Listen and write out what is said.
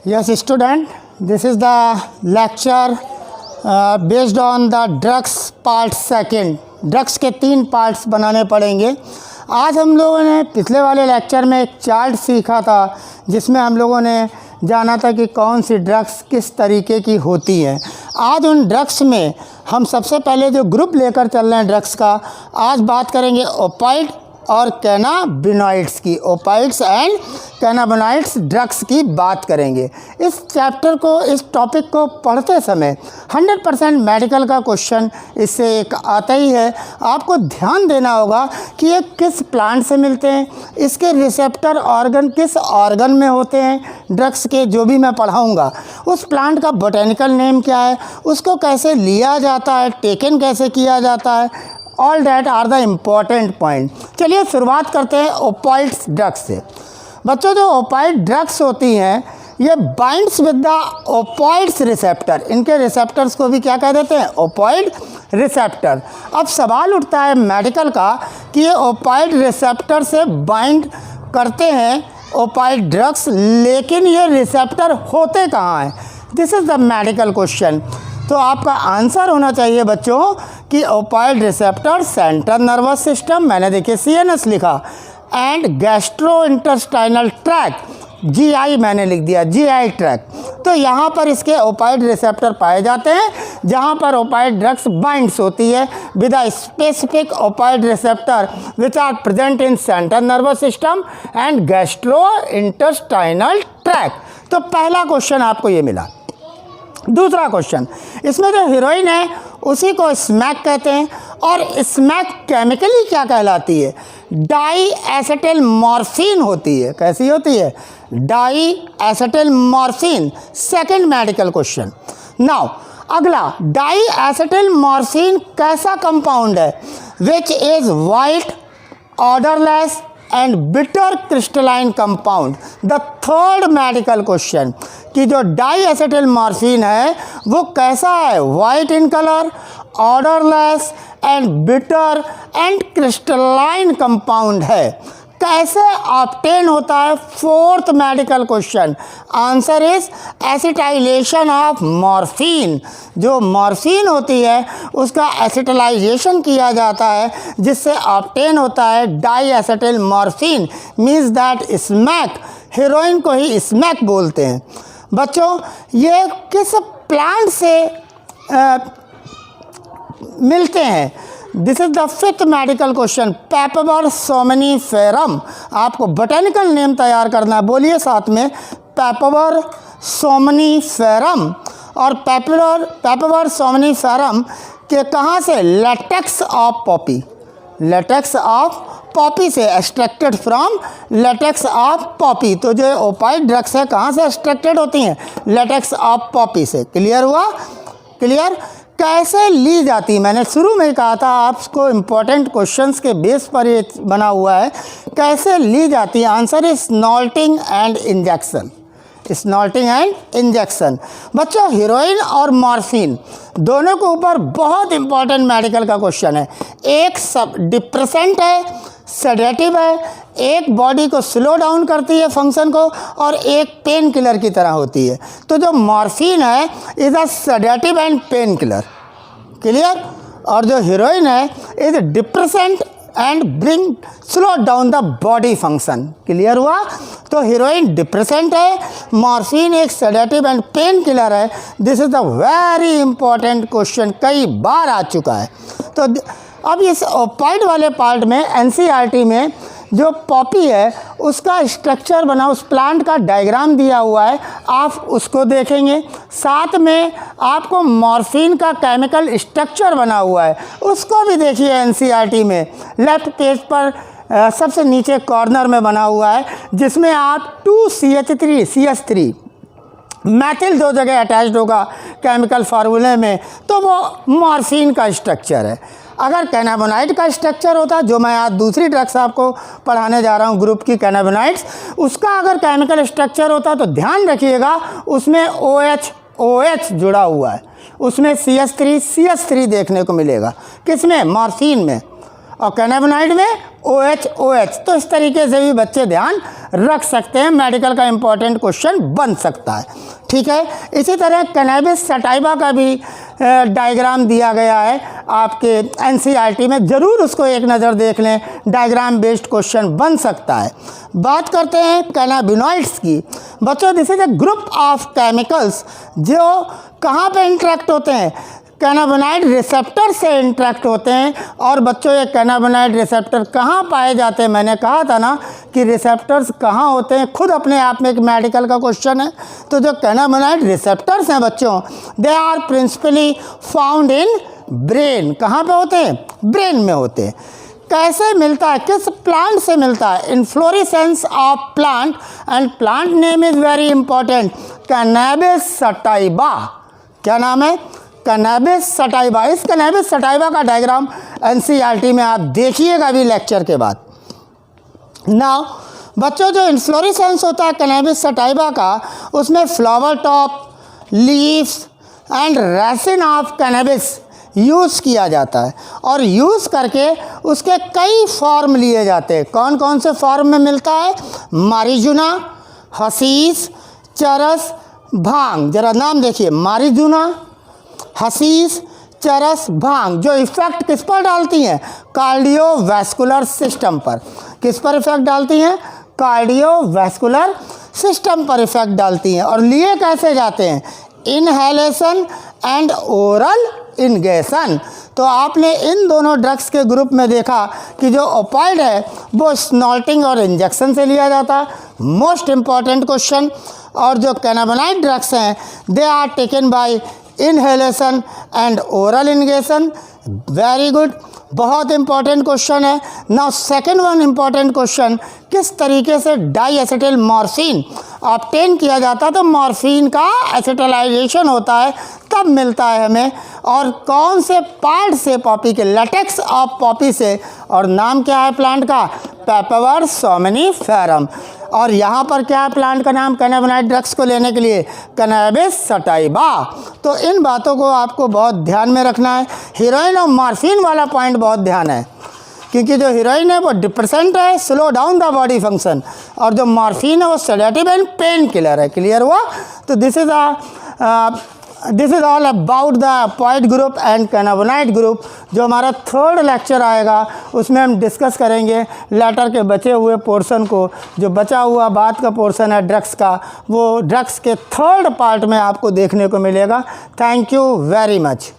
Yes, student, this is the lecture based on the drugs part second. Drugs के 3 parts बनाने पड़ेंगे। आज हम लोगों ने पिछले वाले लेक्चर में एक चार्ट सीखा था जिसमें हम लोगों ने जाना था कि कौन सी ड्रग्स किस तरीके की होती हैं। आज उन ड्रग्स में हम सबसे पहले जो ग्रुप लेकर चल रहे हैं ड्रग्स का, आज बात करेंगे ओपाइड और कैनाबिनॉइड्स की। ओपाइड्स एंड कैनाबिनॉइड्स ड्रग्स की बात करेंगे। इस चैप्टर को, इस टॉपिक को पढ़ते समय 100% मेडिकल का क्वेश्चन इससे एक आता ही है। आपको ध्यान देना होगा कि ये किस प्लांट से मिलते हैं, इसके रिसेप्टर ऑर्गन किस ऑर्गन में होते हैं ड्रग्स के, जो भी मैं पढ़ाऊँगा। उस प्लांट का बोटेनिकल नेम क्या है, उसको कैसे लिया जाता है, टेकन कैसे किया जाता है, all that are the important point. चलिए शुरुआत करते हैं ओपाइड्स ड्रग्स से। बच्चों, जो ओपाइड ड्रग्स होती हैं ये बाइंड्स विद द ओपाइड्स रिसेप्टर। इनके रिसेप्टर्स को भी क्या कह देते हैं? ओपाइड रिसेप्टर। अब सवाल उठता है मेडिकल का कि ये ओपाइड रिसेप्टर से बाइंड करते हैं ओपाइड ड्रग्स, लेकिन ये रिसेप्टर होते कहाँ हैं? This is the medical question. तो आपका आंसर होना चाहिए बच्चों कि ओपाइड रिसेप्टर सेंट्रल नर्वस सिस्टम, मैंने देखिए CNS लिखा, and gastrointestinal tract, GI मैंने लिख दिया, GI ट्रैक्ट। तो यहाँ पर इसके ओपाइड रिसेप्टर पाए जाते हैं जहाँ पर ओपाइड ड्रग्स बाइंड्स होती है with a specific opioid receptor which are present in central nervous system and gastrointestinal tract. तो पहला क्वेश्चन आपको ये मिला। दूसरा क्वेश्चन, इसमें जो हीरोइन है उसी को स्मैक कहते हैं, और स्मैक केमिकली क्या कहलाती है? डाई एसिटिल मॉर्फिन होती है। कैसी होती है? Di acetyl morphine. Second medical question. Now अगला, डाई एसिटिल मॉर्फिन कैसा कंपाउंड है? Which is white, odourless and bitter crystalline compound. The third medical question कि जो डाई एसिटिल मॉर्फिन है वो कैसा है? White in colour, odourless and bitter and crystalline compound है। कैसे ऑब्टेन होता है? Fourth medical question. Answer is acetylation of morphine. जो मॉर्फिन होती है उसका एसिटलाइजेशन किया जाता है जिससे ऑब्टेन होता है di acetyl morphine, means that smack. Heroin को ही स्मैक बोलते हैं। बच्चों, ये किस प्लांट से मिलते हैं? This is the fifth medical question. Papaver somniferum. आपको बोटेनिकल नेम तैयार करना है, बोलिए साथ में, पेपवर सोमनीफेरम। और पेपवर सोमनीफेरम के कहाँ से? Latex of poppy. Latex of poppy से, extracted from latex of poppy. तो जो ओपाइड ड्रग्स है कहाँ से एक्सट्रैक्टेड होती हैं? लेटेक्स ऑफ पॉपी से। क्लियर हुआ? क्लियर। कैसे ली जाती है? मैंने शुरू में कहा था आपको इम्पोर्टेंट क्वेश्चंस के बेस पर ये बना हुआ है। कैसे ली जाती है? Answer is snorting and injection. Snorting and injection. बच्चों, हीरोइन और मॉर्फिन दोनों के ऊपर बहुत इंपॉर्टेंट मेडिकल का क्वेश्चन है। एक सब डिप्रेसेंट है, सेडेटिव है, एक बॉडी को स्लो डाउन करती है फंक्शन को, और एक पेन किलर की तरह होती है। तो जो मॉर्फिन है is a sedative and pain killer. Clear. और जो हीरोइन है is depressant and bring slow down the body function. Clear हुआ? तो हीरोइन डिप्रेसेंट है, मॉर्फिन एक सेडेटिव एंड पेन किलर है। This is the very important question, कई बार आ चुका है। तो अब इस ओपाइड वाले पार्ट में NCERT में जो पॉपी है उसका स्ट्रक्चर बना, उस प्लांट का डायग्राम दिया हुआ है, आप उसको देखेंगे। साथ में आपको मॉर्फिन का केमिकल स्ट्रक्चर बना हुआ है, उसको भी देखिए NCERT में। लेफ्ट पेज पर सबसे नीचे कॉर्नर में बना हुआ है, जिसमें आप 2CH3 मैथिल जो जगह अटैच्ड होगा केमिकल फार्मूले में, तो वो मॉर्फिन का स्ट्रक्चर है। अगर कैनाबिनॉइड का स्ट्रक्चर होता, जो मैं आज दूसरी ड्रग्स आपको पढ़ाने जा रहा हूँ ग्रुप की, कैनाबिनॉइड्स, उसका अगर केमिकल स्ट्रक्चर होता तो ध्यान रखिएगा उसमें OH जुड़ा हुआ है, उसमें CH3 देखने को मिलेगा। किसमें? मॉर्फिन में। और कैनाबिनॉइड में OH। तो इस तरीके से भी बच्चे ध्यान रख सकते हैं, मेडिकल का इम्पोर्टेंट क्वेश्चन बन सकता है। ठीक है, इसी तरह कैनबिस सटाइवा का भी डायग्राम दिया गया है आपके NCERT में, ज़रूर उसको एक नज़र देख लें, डायग्राम बेस्ड क्वेश्चन बन सकता है। बात करते हैं कैनाबिनॉइड्स की। बच्चों, this is a group of chemicals जो कहाँ पे इंटरेक्ट होते हैं, कैनाबिनॉइड रिसेप्टर से इंटरेक्ट होते हैं। और बच्चों, ये कैनाबिनॉइड रिसेप्टर कहाँ पाए जाते हैं, मैंने कहा था ना कि रिसेप्टर्स कहाँ होते हैं, खुद अपने आप में एक मेडिकल का क्वेश्चन है। तो जो कैनाबिनॉइड रिसेप्टर्स हैं बच्चों, they are principally found in brain. कहाँ पे होते हैं? ब्रेन में होते हैं। कैसे मिलता है, किस प्लांट से मिलता है? Inflorescence of plant, and plant name is very important, cannabis sativa. क्या नाम है? Cannabis sativa. इस कैनबिस सटाइवा का डायग्राम NCERT में आप देखिएगा अभी लेक्चर के बाद। नाउ बच्चों, जो इन्फ्लोरेसेंस होता है कैनबिस सटाइवा का, उसमें flower top, leaves and resin of cannabis use किया जाता है। और यूज़ करके उसके कई फॉर्म लिए जाते हैं। कौन कौन से फॉर्म में मिलता है? मारिजुना, हसीस, चरस, भांग। जरा नाम देखिए, मारिजुना, हसीस, चरस, भांग, जो इफ़ेक्ट किस पर डालती हैं? कार्डियोवैस्कुलर सिस्टम पर। किस पर इफ़ेक्ट डालती हैं? कार्डियोवैस्कुलर सिस्टम पर इफ़ेक्ट डालती हैं। और लिए कैसे जाते हैं? Inhalation and oral ingestion. तो आपने इन दोनों ड्रग्स के ग्रुप में देखा कि जो ओपाइड है वो स्नॉल्टिंग और इंजेक्शन से लिया जाता है, मोस्ट इम्पॉर्टेंट क्वेश्चन। और जो कैनाबिनॉइड ड्रग्स हैं, they are taken by inhalation and oral ingestion. Very good, बहुत इंपॉर्टेंट क्वेश्चन है। Now second one important question, किस तरीके से डाई एसिटिल मॉर्फिन ऑब्टेन किया जाता है? तो मॉर्फिन का एसिटलाइजेशन होता है तब मिलता है हमें। और कौन से पार्ट से? पॉपी के, लेटेक्स ऑफ पॉपी से। और नाम क्या है प्लांट का? पेपावर सोमनिफेरम। और यहाँ पर क्या है प्लांट का नाम कैनाबिनॉइड ड्रग्स को लेने के लिए? Cannabis sativa. तो इन बातों को आपको बहुत ध्यान में रखना है। हीरोइन और मॉर्फिन वाला पॉइंट बहुत ध्यान है, क्योंकि जो हीरोइन है वो डिप्रेसेंट है, slow down the body function, और जो मॉर्फिन है वो सेडेटिव एंड पेन किलर है। क्लियर हुआ? तो this is all about the ऑपियोइड group and cannabinoid group. जो हमारा थर्ड लेक्चर आएगा उसमें हम डिस्कस करेंगे लेटर के बचे हुए पोर्शन को। जो बचा हुआ बात का पोर्शन है ड्रग्स का, वो ड्रग्स के थर्ड पार्ट में आपको देखने को मिलेगा। Thank you very much.